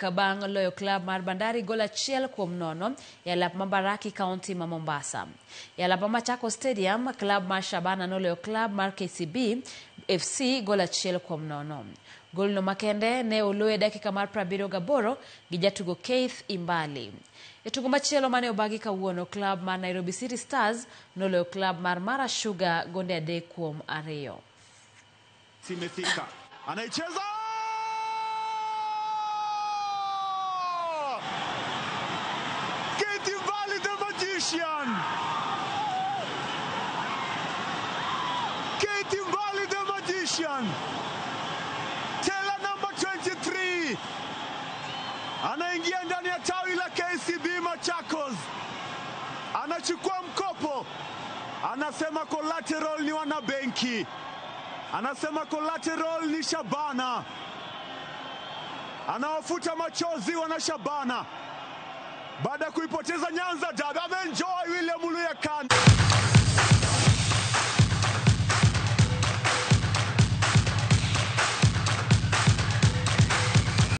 Kabang loyo club mar Bandari gola chiel kuom nono yalap Mambaraki County ma Mombasa. Yalap Machakos Stadium club mar Shabana noloyo club mar KCB FC gola chiel kuom nono. Gol no makende ne oloye dakika mar 78 gi jatugo Keith Imbali. E tugo machielo mane obagi kawuono club mar Nairobi City Stars noloyo club mar Mara Sugar gonde 3-2. Simefika. Anaicheza! Keith Imbali the magician! Keith Imbali the magician! Tela number 23. Anaingia ndani ya tawi la KCB Machakos. Anachukua mkopo. Anasema collateral ni wana benki. Anasema collateral ni Shabana. Anawafuta machozi wana Shabana. Baada kuipoteza Nyanza Derby, ameenjoy William Luya Khan.